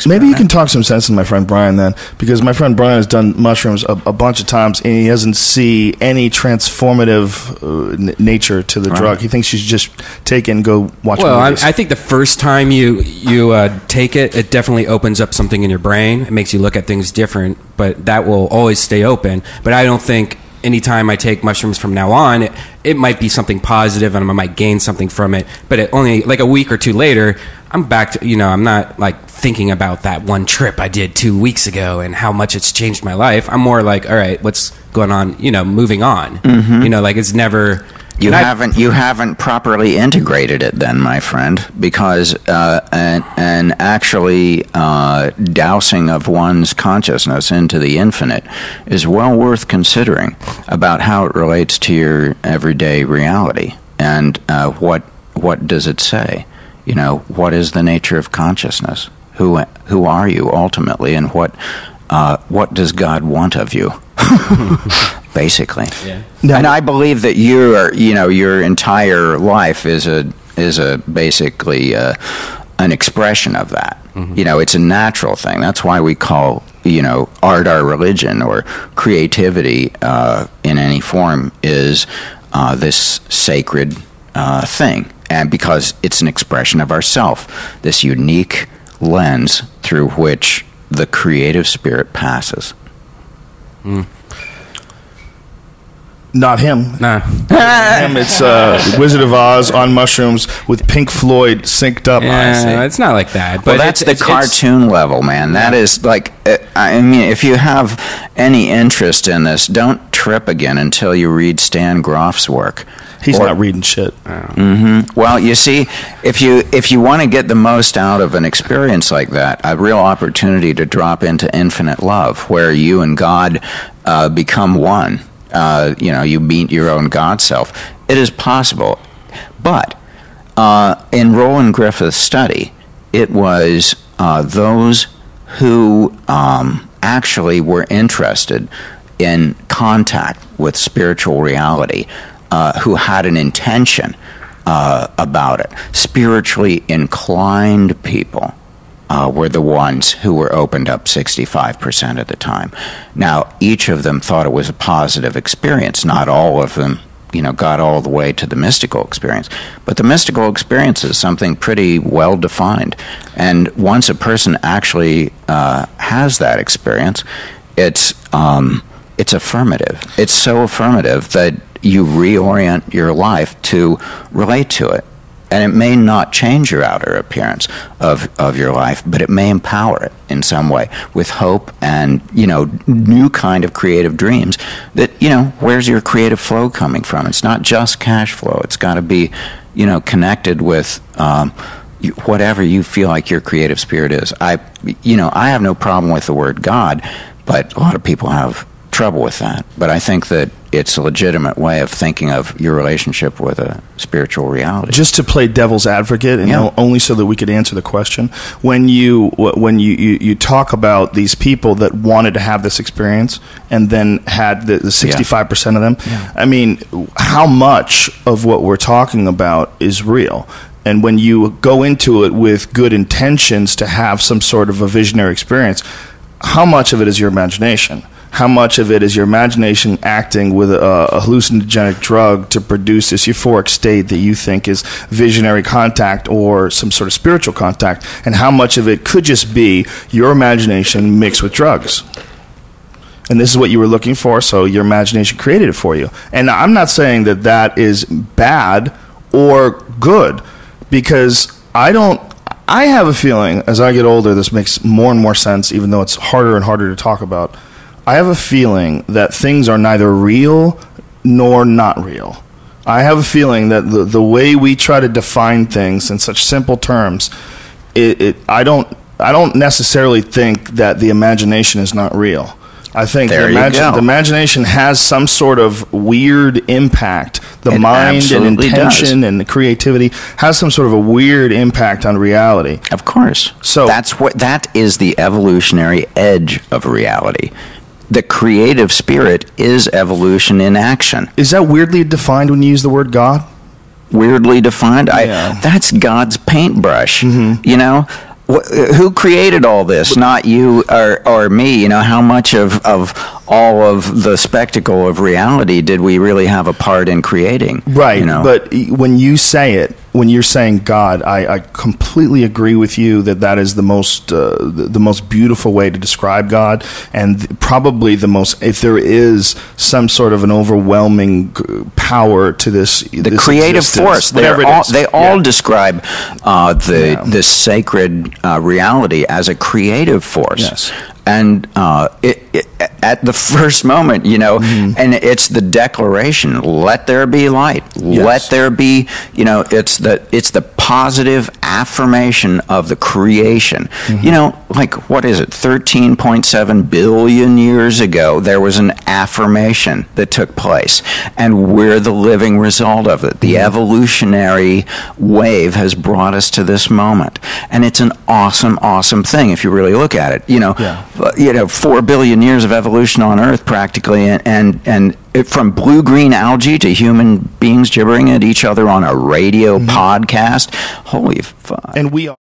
Maybe you can talk some sense to my friend Brian then, because my friend Brian has done mushrooms a bunch of times, and he doesn't see any transformative nature to the drug. He thinks you should just take it and go watch movies. I think the first time you take it, it definitely opens up something in your brain. It makes you look at things different, but that will always stay open. But I don't think anytime I take mushrooms from now on, it might be something positive and I might gain something from it. But it only like a week or two later, I'm back to, I'm not like thinking about that one trip I did 2 weeks ago and how much it's changed my life. I'm more like, all right, what's going on, moving on. Mm-hmm. Like it's never... You haven't properly integrated it then, my friend, because an actually dousing of one's consciousness into the infinite is well worth considering about how it relates to your everyday reality. And what does it say? What is the nature of consciousness? Who are you ultimately, and what does God want of you? Basically, yeah. And I believe that your entire life is basically an expression of that. Mm-hmm. It's a natural thing. That's why we call art our religion, or creativity in any form is this sacred thing, and because it's an expression of ourself, this unique lens through which the creative spirit passes. Mm. Not him. Nah. Him, it's Wizard of Oz on mushrooms with Pink Floyd synced up. Yeah, it's not like that. But that's the cartoon level, man. That is like, if you have any interest in this, don't trip again until you read Stan Groff's work. He's not reading shit. Mm-hmm. Well, you see, if you want to get the most out of an experience like that, a real opportunity to drop into infinite love, where you and God become one. You meet your own God self. It is possible. But in Roland Griffith's study, it was those who actually were interested in contact with spiritual reality, who had an intention about it. Spiritually inclined people were the ones who were opened up 65% of the time. Now, each of them thought it was a positive experience. Not all of them, got all the way to the mystical experience. But the mystical experience is something pretty well defined. And once a person actually has that experience, it's affirmative. It's so affirmative that you reorient your life to relate to it. And it may not change your outer appearance of your life, but it may empower it in some way with hope and, new kind of creative dreams that, where's your creative flow coming from? It's not just cash flow. It's got to be, connected with whatever you feel like your creative spirit is. I have no problem with the word God, but a lot of people have trouble with that. But I think that it's a legitimate way of thinking of your relationship with a spiritual reality. Just to play devil's advocate, and only so that we could answer the question, when you talk about these people that wanted to have this experience and then had the 65% of them, I mean, how much of what we're talking about is real? And when you go into it with good intentions to have some sort of a visionary experience, how much of it is your imagination? How much of it is your imagination acting with a hallucinogenic drug to produce this euphoric state that you think is visionary contact or some sort of spiritual contact? And how much of it could just be your imagination mixed with drugs? And this is what you were looking for, so your imagination created it for you. And I'm not saying that that is bad or good, because I have a feeling as I get older, this makes more and more sense, even though it's harder and harder to talk about. I have a feeling that things are neither real nor not real. I have a feeling that the way we try to define things in such simple terms, I don't necessarily think that the imagination is not real. I think the imagination has some sort of weird impact. The mind and intention and the creativity has some sort of a weird impact on reality. Of course. So that is the evolutionary edge of reality. The creative spirit is evolution in action. Is that weirdly defined when you use the word God? Weirdly defined? That's God's paintbrush. Mm-hmm. who created all this? Not you or me. You know, how much of all of the spectacle of reality did we really have a part in creating? Right. You know? But when you say it, when you're saying God, I completely agree with you that is the most beautiful way to describe God, and probably the most, if there is some sort of an overwhelming power to this, the creative force. They all describe this sacred reality as a creative force. Yes. And at the first moment, you know, and it's the declaration: "Let there be light. Yes. Let there be." You know, it's the positive affirmation of the creation. You know, like, what is it? 13.7 billion years ago, there was an affirmation that took place, and we're the living result of it. The evolutionary wave has brought us to this moment, and it's an awesome, awesome thing if you really look at it. You know, 4 billion years of evolution on Earth practically, and from blue-green algae to human beings gibbering at each other on a radio podcast. Holy fuck. And we are